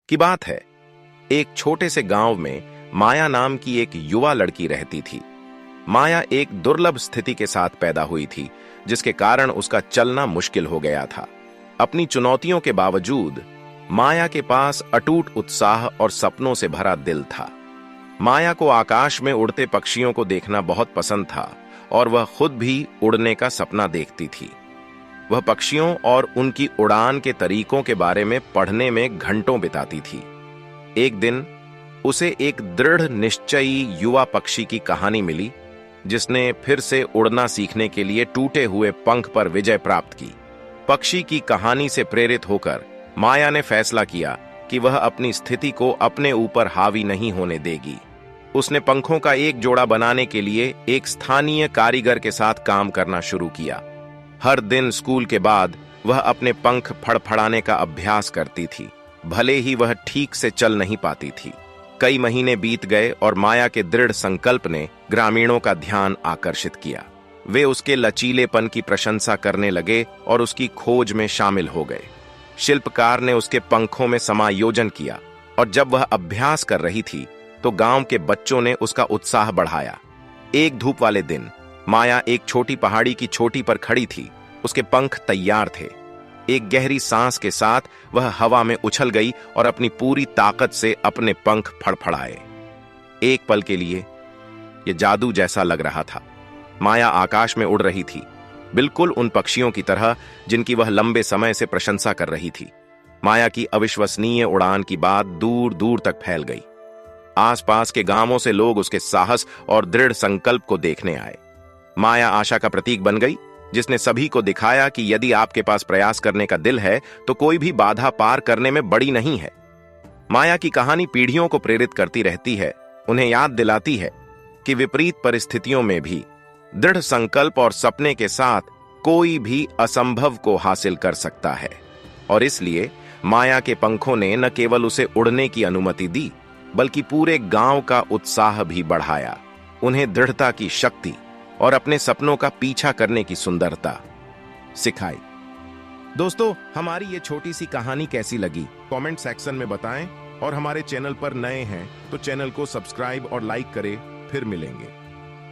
की बात है। एक छोटे से गांव में माया नाम की एक युवा लड़की रहती थी। माया एक दुर्लभ स्थिति के साथ पैदा हुई थी, जिसके कारण उसका चलना मुश्किल हो गया था। अपनी चुनौतियों के बावजूद माया के पास अटूट उत्साह और सपनों से भरा दिल था। माया को आकाश में उड़ते पक्षियों को देखना बहुत पसंद था और वह खुद भी उड़ने का सपना देखती थी। वह पक्षियों और उनकी उड़ान के तरीकों के बारे में पढ़ने में घंटों बिताती थी। एक दिन उसे एक दृढ़ निश्चयी युवा पक्षी की कहानी मिली, जिसने फिर से उड़ना सीखने के लिए टूटे हुए पंख पर विजय प्राप्त की। पक्षी की कहानी से प्रेरित होकर माया ने फैसला किया कि वह अपनी स्थिति को अपने ऊपर हावी नहीं होने देगी। उसने पंखों का एक जोड़ा बनाने के लिए एक स्थानीय कारीगर के साथ काम करना शुरू किया। हर दिन स्कूल के बाद वह अपने पंख फड़फड़ाने का अभ्यास करती थी, भले ही वह ठीक से चल नहीं पाती थी। कई महीने बीत गए और माया के दृढ़ संकल्प ने ग्रामीणों का ध्यान आकर्षित किया। वे उसके लचीलेपन की प्रशंसा करने लगे और उसकी खोज में शामिल हो गए। शिल्पकार ने उसके पंखों में समायोजन किया और जब वह अभ्यास कर रही थी तो गांव के बच्चों ने उसका उत्साह बढ़ाया। एक धूप वाले दिन माया एक छोटी पहाड़ी की चोटी पर खड़ी थी। उसके पंख तैयार थे। एक गहरी सांस के साथ वह हवा में उछल गई और अपनी पूरी ताकत से अपने पंख फड़फड़ाए। एक पल के लिए यह जादू जैसा लग रहा था। माया आकाश में उड़ रही थी, बिल्कुल उन पक्षियों की तरह जिनकी वह लंबे समय से प्रशंसा कर रही थी। माया की अविश्वसनीय उड़ान की बात दूर दूर तक फैल गई। आसपास के गांवों से लोग उसके साहस और दृढ़ संकल्प को देखने आए। माया आशा का प्रतीक बन गई, जिसने सभी को दिखाया कि यदि आपके पास प्रयास करने का दिल है तो कोई भी बाधा पार करने में बड़ी नहीं है। माया की कहानी पीढ़ियों को प्रेरित करती रहती है, उन्हें याद दिलाती है कि विपरीत परिस्थितियों में भी दृढ़ संकल्प और सपने के साथ कोई भी असंभव को हासिल कर सकता है। और इसलिए माया के पंखों ने न केवल उसे उड़ने की अनुमति दी, बल्कि पूरे गांव का उत्साह भी बढ़ाया, उन्हें दृढ़ता की शक्ति और अपने सपनों का पीछा करने की सुंदरता सिखाई। दोस्तों, हमारी ये छोटी सी कहानी कैसी लगी कमेंट सेक्शन में बताएं और हमारे चैनल पर नए हैं तो चैनल को सब्सक्राइब और लाइक करें। फिर मिलेंगे।